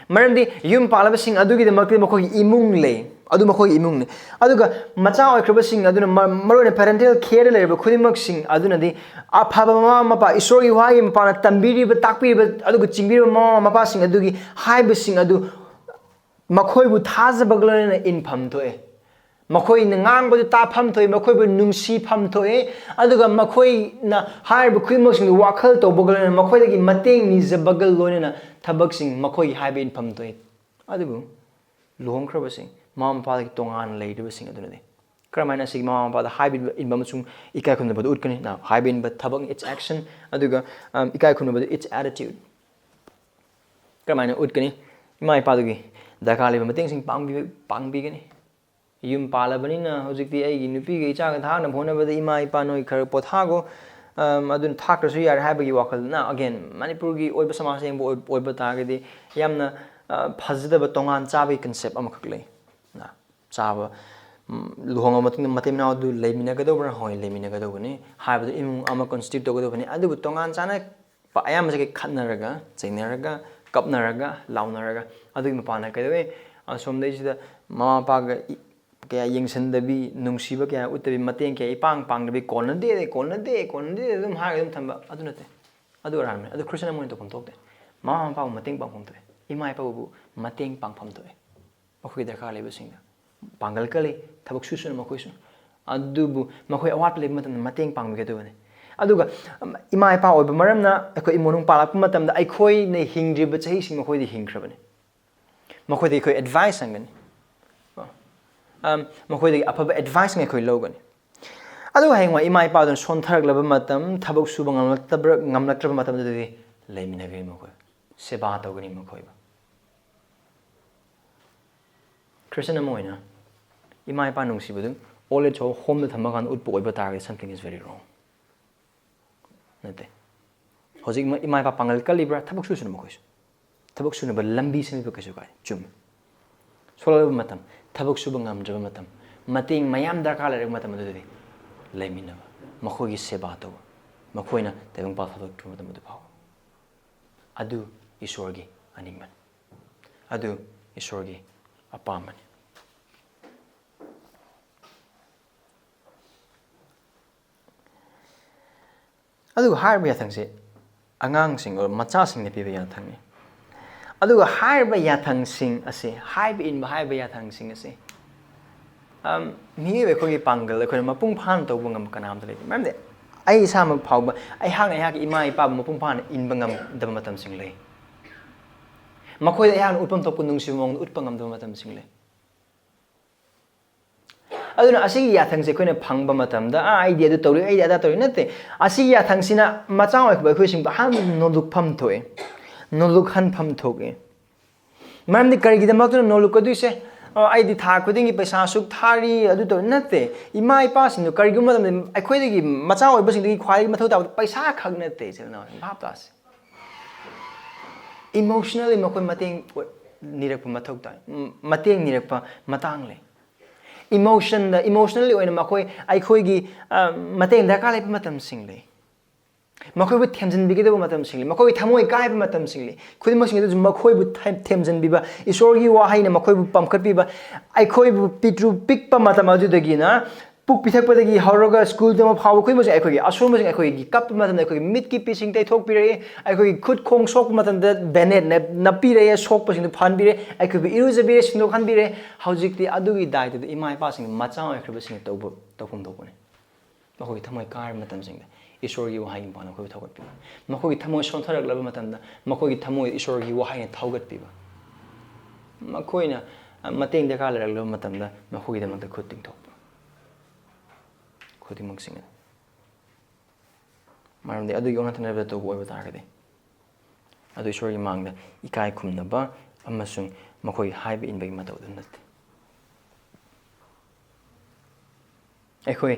[SPEAKER 1] maramdi yum pal ba sing adu gi de makli makoi imung le adu makoi imung ne adu ga macha oi khra ba sing adu na marone parental care de leiba khudimak sing adu na di aphaba mama mapa isori wai mapa na tambiri ba takpi ba adu ga chingbiri mama mapa sing adu gi haiba sing adu makhoi bu thajabaglan in pham thoe makhoi na ngang bu ta pham thoe makhoi bu nungsi pham thoe aduga makhoi na hai bu khimok sing wakhal to boglan makhoi gi mateng ni zabagal loina na thabak sing makhoi hai be in pham thoe adubu lohong khra ba sing mama pa gi tongan leidu sing aduna de kramana sig mama pa da hai be in bamsung ikai khun ba utkani na hai be in ba thabak its action aduga ikai khun ba its attitude kramana utkani mai pa gi dakali ba mateng sing pangbi gani yum palabani na hojikti ai gi nupi gi cha ga tha na phona ba ima ipa noi khar potha go adun thakra su yar ha ba gi wakal na again Manipur gi oiba samaj em oiba ta ga di yamna phajda ba tongan cha ba concept am khak lei na cha ba luhong matung matem na du leimina ga do bra hoi leimina ga do bani ha ba imung ama constitute go do bani adu bu tongan cha na pa ayam se ke khatna raga chaina raga kapna raga launa raga adu mi pa na ka de asom dei sida mama pa ga kaya yengsan dabi nungsiba kaya utabi mateng kaya ipang pang dabi kolna de dum ha dum thamba adu nate adu ran adu Christian amon to kontok de mama pa mateng pang phom to imai pa bu mateng pang phom to akhoi da kha leba singa pangal kale thabak su su ma khoi su adu bu ma khoi awat le matan mateng pang mi ke to ne aduga ima ipa oiba maramna akoi imonung palak matamda aikoi ne hingdriba chahi sing makoi di hingkrabani makoi di koi advice angani makoi di apaba advice ngai koi logani aduga hengwa ima ipa don sontharak laba matam thabak suba ngamlaktraba matam dadi leiminagani makoi seba tawgani makoi ba Christian amoina ima ipa nungsibadu all it all home the thamagan utpo oiba target something is very wrong nate hojik ima ipa pangal kalibra thabak su sunu makoi thabak sunu ba lambi semi ba kasu kai chum solaba matam thabak suba ngamjaba matam mating mayam darkar lare matam dadi leiminaba makoi gi seba taw makoina tebang pa thabak tu matam du phaw adu isorgi animan adu isorgi apaman adu harba yathangse angang sing or macha sing ne piba yathang adu harba yathang sing ase haiba in haiba yathang sing ase mi be ko gi pangal ko mapung phan to bungam kanam de mam de ai sa mak phawba ai hang ai hak imai pa mapung phan in bangam dab matam sing le makoi ai hang utpam to punung simong utpangam dab matam sing le aduna asigi yathangse koina phangba matamda idea du tori idea da tori nate asigi yathangsina macha oi ba khoi sing han noluk pham thoe noluk han pham thoge mamni karigi da makna noluk adu se ai di tha khuding gi paisa suk thari adu tori nate imai pa sing karigi matam ai khoi gi macha oi ba sing gi khwai mathau ta paisa khak nate chena bhap tas emotionally makoi mateng nirak pa mathau ta mateng nirak pa matang le emotionally oina makoi aikoi gi mateng darkar lai matam single makoi bu themjin bigi do matam single makoi thamoi kai ba matam single khudi ma single makoi bu themjin biba isor gi wa haina makoi bu pamkhat biba aikoi bu pitru pikpa matam adu dagi na puk pithak padagi horoga school dama phaw khoi ma aikoi gi asur ma aikoi gi kap matam aikoi mit ki pising tai thok pire aikoi khud khong sok matam da benet na pire sok pasing phan bire aikoi bi iruja bire sindok khan bire hojik ti adu gi dai de imai pa sing macha ai khriba sing tobo tofum topone makoi thamai kar matam sing isor gi wahai pa na khoi thogat pi makoi thamoi sontharak laba matam da makoi gi thamoi isor gi wahai na thogat pi ba makoi na mateng de kala laba matam da makoi da mak khud ting thok khudi maksing maramdi adu yong nathana ba to boy ba targade adu isori mangda ikai khumna ba amasung makoi haiba in bagi matau dun nat ekoi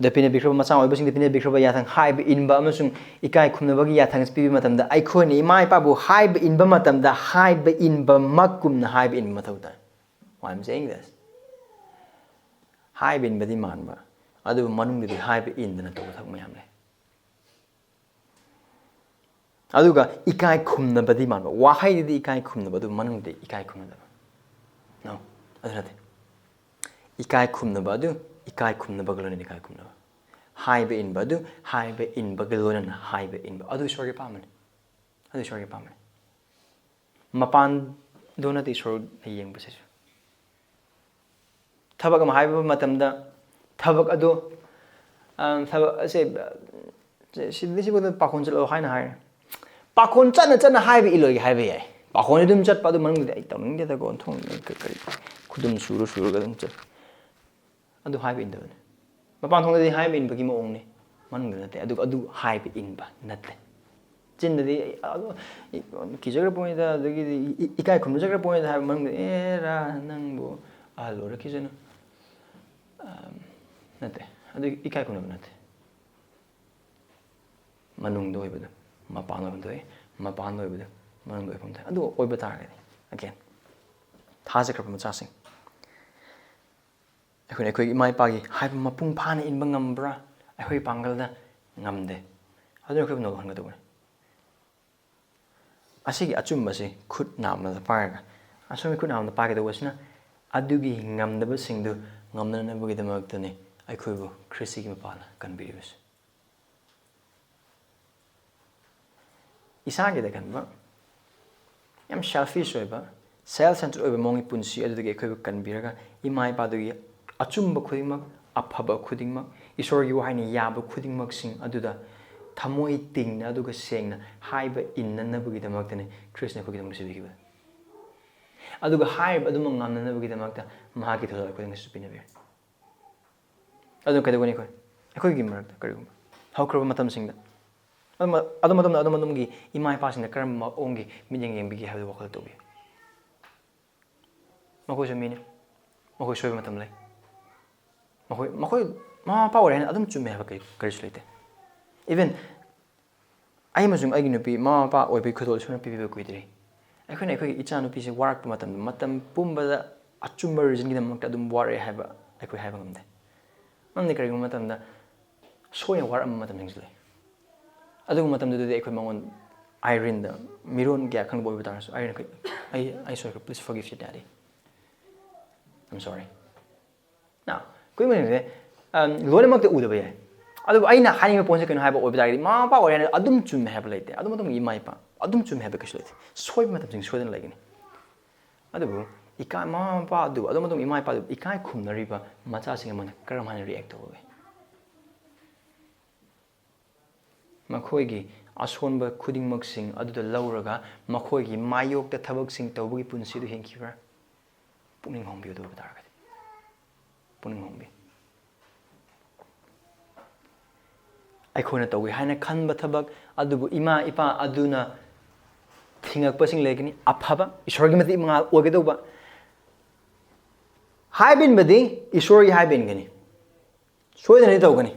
[SPEAKER 1] dapine bikro macha oi basing dapine bikro ba yathang haiba in ba amasung ikai khumna ba gi yathang spi matam da aikoi ni mai pa bu haiba in ba matam da haiba in ba makum na haiba in matau da why I'm saying this haiba in ba di man ba adu manung di haiba in dana to thak mayam le aduga ikai khumna badi man ba wahai di ikai khumna badu manung di ikai khumna da no adu nate ikai khumna badu ikai khumna bagalon ikai khumna haiba in badu haiba in bagalon haiba in ba adu sorry paman mapan dona ti sor yeng ba se thabak ma haiba matam da thabak ado thabak ase sidisi bodo pakon chalo haina hai pakon chana haiba iloi haiba yai pakon dum chat padu manung dai tawning de da gon thong kari khudum suru ga dum chat adu haiba in da mapan thong de haiba in bagi mo ong ne manung de nate adu haiba in ba nate chin de adu kijagra point da dagi ikai khum jagra point da manung de era nang bo alo ra kijana nate adu ikai khum nate manung do ibada mapan do ibada manung do ifam ta adu oiba target again thaja krap macha sing akhoi imai pagi haiba mapung phana inba ngambra akhoi pangal da ngamde adu khoi no hanga do asigi achumba se khut namna da parga asumi khut namna parga do wasna adugi ngamdaba singdu ngamna na bugi da maktane akhoi bu krisi gi mapana kanbiribus isagi da kanba yam selfish oiba self centered oiba mongi punsi adu ge akhoi bu kanbiraga imai pa do gi achumba khoimak afaba khudingmak Esorgi wahayna yaba khudingmak sing aduda thamoi tingna aduga sengna haiba innanabugidamaktane Krishna khugidamak sibigiba aduga haiba aduma ngamnanabugidamaktane mahaki thoda khuding supinabe adu kadagoni khoi akhoi gi marakta karigum haukraba matam singda adum gi imai pasingda karam ongi minyang yembigi habu wakal tobi makoi jamine makoi soiba matam lai makoi ma pa ore adum chume haba karish leite even ai masung ai nupi ma pa oi bi khodol suna pi bi kuidri ai icha nupi se warak matam pumbada achumbar region gi namang adum ware haba ai haba ngamde namni kari matam da soya war am matam singslei adu matam du ai mangon iron da miron gya khang boy batar so iron I sorry please forgive your daddy I'm sorry now koi mane lone mak da udaba ya adu aina hani me ponse kanu haiba obi dagri ma pa ore adum chum haiba leite adum adum imai pa adum chum haiba kishleite soi matam sing soidan lagini adu ikai ma pa adu adum adum imai pa ikai khumnari ba macha sing man karam hana react tobe makhoi gi asonba khudingmak sing aduda lauraga makhoi gi mayok ta thabak sing tawbugi punsi du henkibra puning hongbi do badaraga puning hongbi akhona tawi haina khanba thabak adubu ima ipa aduna thingak pasing legini aphaba Esorgi mati mga ogedoba haibin badi Esorgi haibin gani soidani tawgani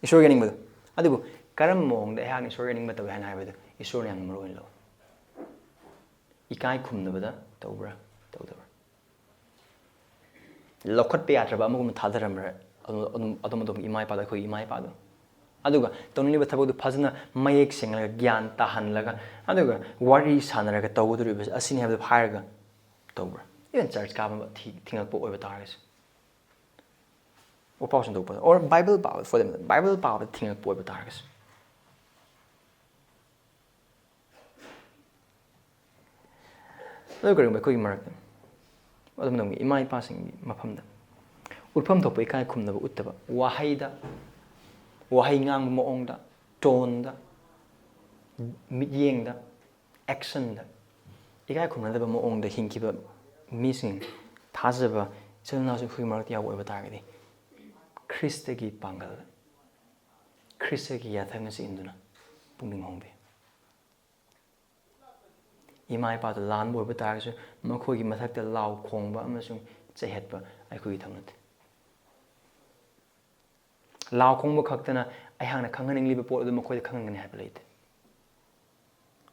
[SPEAKER 1] Esorgi ning badu adubu karam mong da hang Esorgi ning bataw han haibadu Esor yang mroin lo ikai khumnabada tawbra tawdabra lokhat pe atraba amugum thadaramra adum imai pa da khoi imai pa do aduga tawni ba thabadu phajna mayek singla gyan tahanlaga aduga wari sanaraga tawduri bas asini habda pharaga tawbra even church ka ba thingak po oiba targas or pausan do or Bible power for them Bible power thingak po oiba targas adu karing ba koi marak adum nang imai passing maphamda urpham thopai kai khumnaba uttaba wahaida wahai ngang moongda tonda midyengda actionda ikai khumnadaba moongda hingkiba mising thajaba chalna su khui marak ya oiba targadi Krista gi pangal Krista gi yathang si induna pungning hongbe imai pa da lan boiba targasu makhoi gi mathakta law khongba amasung chehetba aikhoi thangnat law khongba khaktana ai hangna khanganing liba pot adu makhoi da khangangani haba leite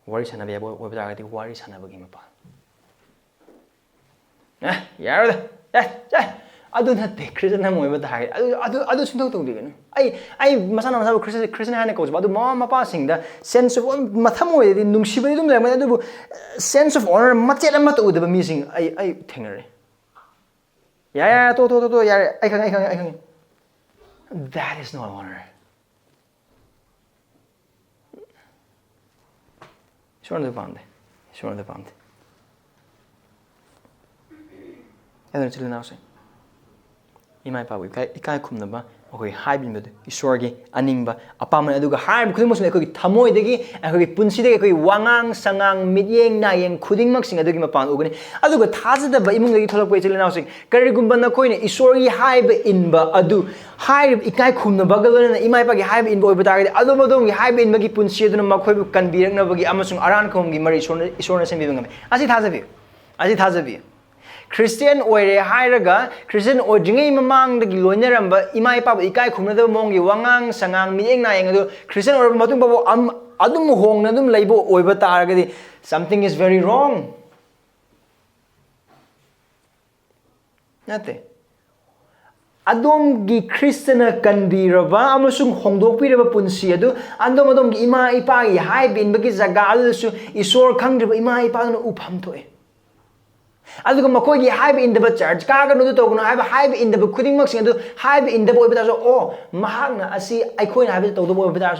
[SPEAKER 1] wari sanabe ya boiba targadi wari sanabagi mapa yar adu natte Krishna moiba targadi adu sundok tongdiganu ai masana masaba Krishna hana kawj adu mama pa singda sense of matham oidi nungsibadi dum lamai adu sense of honor machet ama to udaba missing ai thengnare ya to ya ai khang that is not honor shorn the pande and then now say imai pa wi ikai khumnaba akoi haibin badu Esorgi aningba apaman aduga haib khudingmak sing akoi thamoi degi akoi punsi degi akoi wangang sangang midyeng nayeng khudingmak sing adugi mapan ugani aduga thajada ba imung degi tholak pai chilena sing karigumba na koine Esorgi haib inba adu haib ikai khumnaba galona imai pa gi haib inba oiba targadi adu modom gi haib inba gi punsi aduna makhoi bu kanbirakna bagi amasung aran khom gi mari Esorna sembi ngam asi thajabi Christian oire hairaga Christian ojingai mamang dagi loinaramba imai pa ikai khumnada mongi wangang sangang miyeng na yang adu Christian or matung babo adum hongna dum leibo oiba taragadi something is very wrong nate adom gi Christian kanbiraba amasung hongdokpiraba punsi adu adom gi ima ipa gi haibin bagi jaga su Esor khangriba ima ipa na upham thoe aduga makoi gi haiba indaba church kaga no to no haiba indaba khudingmak sing adu haiba indaba oiba so o mahangna asi aikoi na haiba to do oiba dar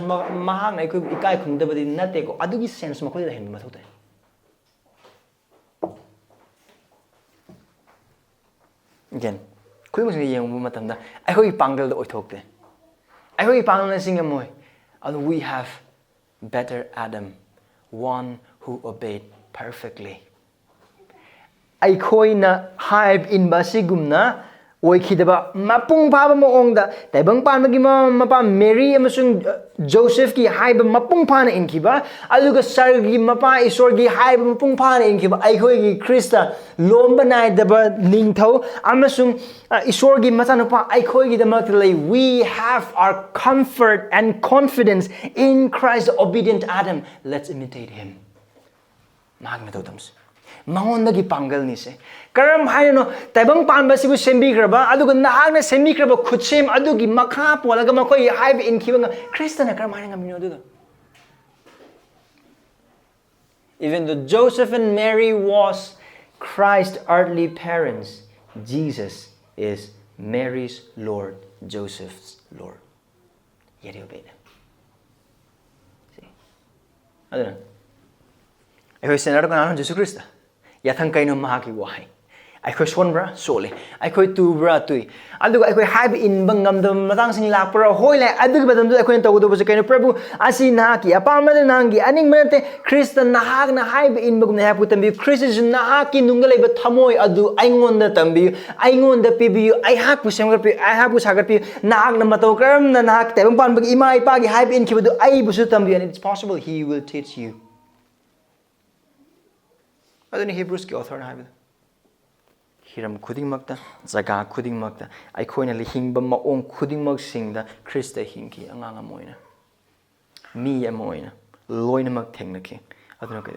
[SPEAKER 1] mahangna aikoi ikai khungdaba di nate ko adugi sense makoi da hen mathau tai again khudimang sing yeng bu matam da akhoi pangdal da oithokte akhoi pangdal sing amoy and we have better Adam, one who obeyed perfectly. Akhoi na haib in basigumna oikhidaba mapung phaba maongda taibang panmagi mapa Mary amasung Joseph ki haiba mapung phana inkiba aduga sargi mapa Esorgi haiba mapung phana inkiba akhoi gi Krista lomba nai daba ningthau amasung Esorgi machanupa akhoi gi damak lei we have our comfort and confidence in Christ the obedient Adam. Let's imitate him. Magna totams Mahondagi pangal ni se karam haino taibang panba sibu sembi graba aduga nahagna sembi graba khutsem adugi makha polaga makoi haiba inkibanga Kristana karam haina ngamino aduga. Even though Joseph and Mary was Christ's earthly parents, Jesus is Mary's Lord, Joseph's Lord. Yet he obeyed them. See? Aduna. Akhoi senado kana Jesus Christ. Yathang kaino mahaki wahai. Akhoi sonbra sole. Akhoi tubra tui. Aduga akhoi haiba inbang ngamdam matang sing lakpra hoi lai aduga badam akhoi tawdo bose kaino Prabhu asi nahaki apamada nangi aning manate Krista nahag na haiba inbagum na hapu tambi Krista nahaki nungalai ba thamoi adu aingonda tambi aingonda pibi ai hapu semgarpi ai hapu sagarpi nahag na mataw karam na nahak taibang panbag ima ipagi haiba inkibadu ai busu tambi, and it's possible he will teach you. Aduni Hebrews ki author haiba hiram khudingmakta jaga khudingmakta aikhoina li hingba maong khudingmak singda Krista hingki angang amoina mi amoina loinamak thengnaki aduna ka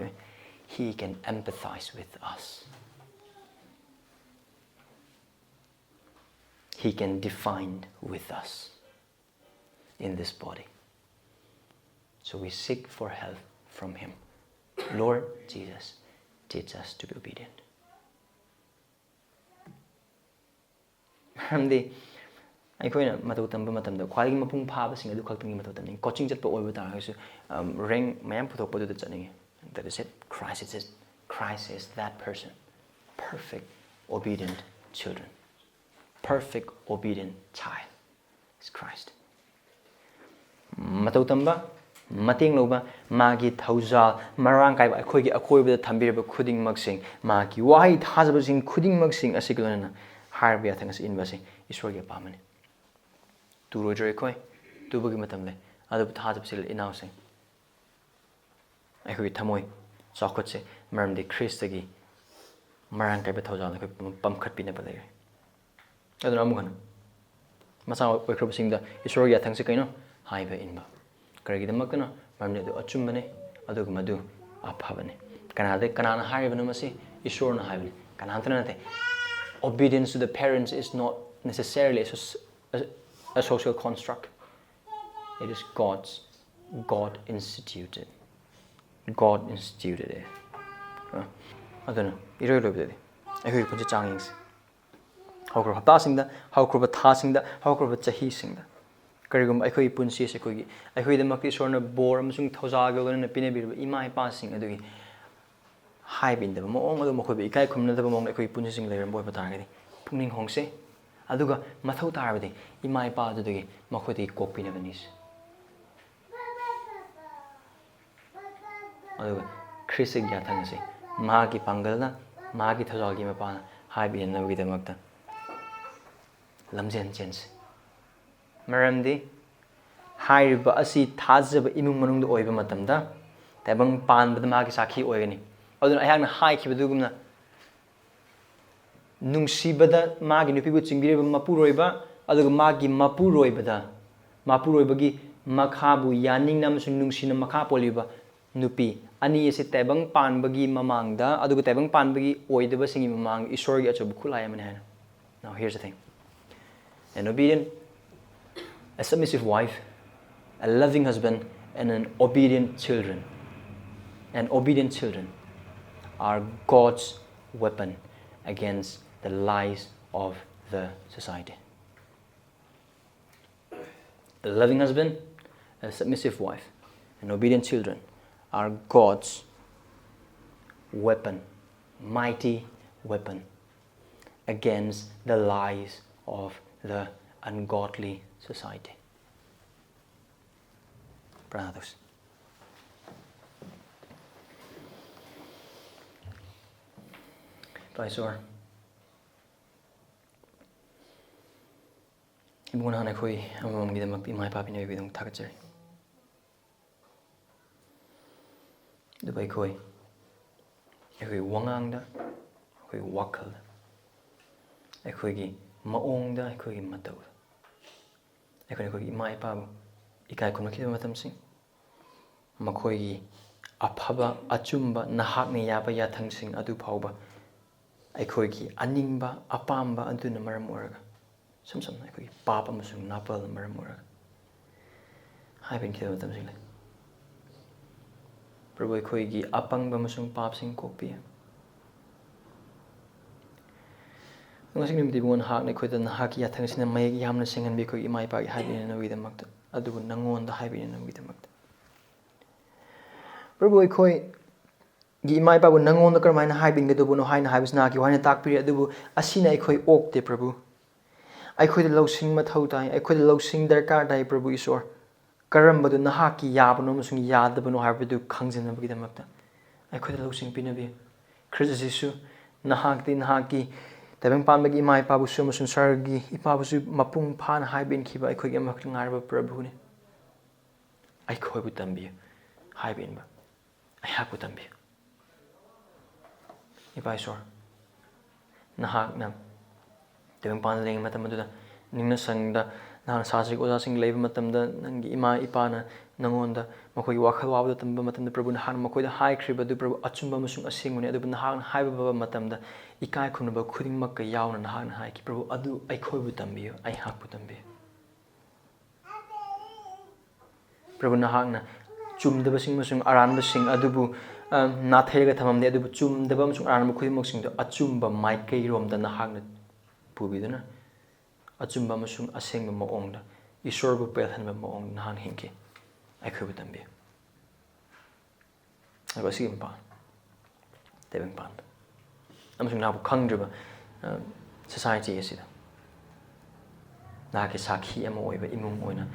[SPEAKER 1] he can empathize with us, he can define with us in this body, so we seek for help from him. Lord Jesus, teach us to be obedient. Maramdi aikoina matau tamba matamda khwagi mapung phaba sing adu khaktangi matau tamni coaching chatpa oiba tarasu rank mayam puthokpa du chatningi. That is it. Christ is that person. Perfect obedient children. Perfect obedient child is Christ. Matau tamba mateng loba magi thaujal marang kai akhoi gi akhoi bada thambirba khuding maksing magi wahai thajaba sing khuding maksing asigolana harbi athangas inbase Esorgi pamani turo joi khoi tubugi matamle adu thajaba sil inaw sing akhoi thamoi chokot se maramdi Kristagi marang kai ba thaujal akhoi pamkhat pina ba lei aduna amugan masa oikrob singda Esorgi athangse kaino haiba inba Karagidamakana, Maramdi achumbani, aduga madu, aphabani. Kanana haribanumasi, Esorna haibani. Kanantanate. Obedience to the parents is not necessarily a social construct. It is God instituted. God instituted it. I don't know. Irrelevant. I heard you changings. How could passing how could passing how could chahising Karigum akhoi punsi se kogi akhoi the makti sorna bor amsung thojaga na pine bir imai passing adugi hai bin da mo ong adu makhoi bi kai khumna da mong akhoi punsi sing leram boy patagadi pungning hongse aduga mathau tarbadi imai pa adugi makhoi ti kokpi na banis aduga Krisig yathang se magi pangalna magi thojagi ma pa hai bin na wi da makta lamjen chens Maramdi haiba asi thajaba imung manung do oiba matamda tabang pan bada magi sakhi oigani aduna ayakna hai khibadugumna nungsibada magi nupibu chingbireba mapuroiba aduga magi mapuroibada mapuroibagi makhabu yaningna amsung nungsina makha poliba nupi ani ase tabang panbagi mamangda aduga tabang panbagi oidaba singi mamang Esorgi achobu khulai amane hana. Now here's the thing. An obedient, a submissive wife, a loving husband, and an obedient children. And obedient children are God's weapon against the lies of the society. A loving husband, a submissive wife, and obedient children are God's weapon, mighty weapon against the lies of the ungodly society. Brothers. Paisor. Emung hana khoi amamgi damak imai papi ne bidong thakachari. Dubai khoi. Ekhoi wangang da, ekhoi wakal da. Ekhoi gi maong da, ekhoi gi matau da. Ekhoi gi imai pabu ikai khumna khidam matam sing. Makhoi gi aphaba achumba nahak ne yaba yathang sing adu phauba. Ekhoi gi aningba apamba aduna maram oraga. Samsam ekhoi gi papa amasung napal maram oraga. Haibin khidam matam sing lai. Prabhu ekhoi gi apangba amasung pap sing kokpi. Ngasing nimti bungon hak ne khoida nahak yathang sina mayek yamna singan bi khoi imai pa gi haibin na wi damakta. Adubu nangon da haibin na wi damakta. Prabhu ekhoi gi imai pa bu nangon da karmaina haibin ga dubu no haina haibisna ki haina takpiri adubu asina ekhoi okte Prabhu. Ekhoi da lawsing mathau tai, ekhoi da lawsing darkar tai Prabhu Isor. Karambadu nahaki yabano amasung yadabano haibadu khangjanabagi damakta. Ekhoi da lawsing pinabi. Christ Jesu nahaki tabang panbagi imai pa bu su amasung sargi ipa bu su mapung phan haibin khiba ekhoi gi amak ngarba Prabhu ne. Ekhoi bu tambi haibin ba. Ayhaku tambi. Ipa Isor. Nahak na tabang pan leng matam maduna ningna sangda nahana sasik oza sing leiba matamda nangi ima ipana nangonda makhoi wakhal wabda tamba matamda Prabhu nahana makhoi da haikriba du Prabhu achumba amasung asingune adu nahana haiba matamda ikai khunaba khudingmakka yauna nahana haiki Prabhu adu aikhoibu tambiyo aihakbu tambiyo. Prabhu nahana chumdaba sing masung aranba sing adubu nathaiga thamamde adubu chumdaba masung aranba khudingmak sing do achumba maikai romda nahana pubiduna achumba masung asengba maongda Esorbu pelhalli maong nahan hinki aikhoibu tambiyo. Aba sigim pa tebeng pan amasung nabu khangdriba society asida nahaki sakhi ama oiba imung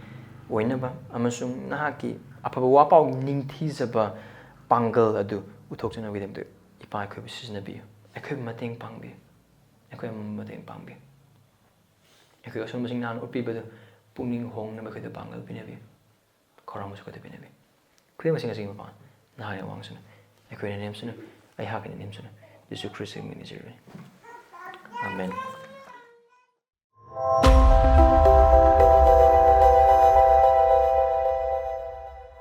[SPEAKER 1] oinaba amasung nahaki afaba wapau ningthizaba pangal adu uthokchana widamdu ipa aikhoibu sisnabiyo aikhoibu mateng pangbiyo aikhoibu mateng pangbiyo ekhoi asum masing nan upibadu pungning hong na bakhoida pangal pinabi khorang masu kota pinabi khoi masing asing pa nahaya wangsuna ekhoi na nemsuna ai hakina nemsuna Jesu Christ ngi nizirbe. Amen.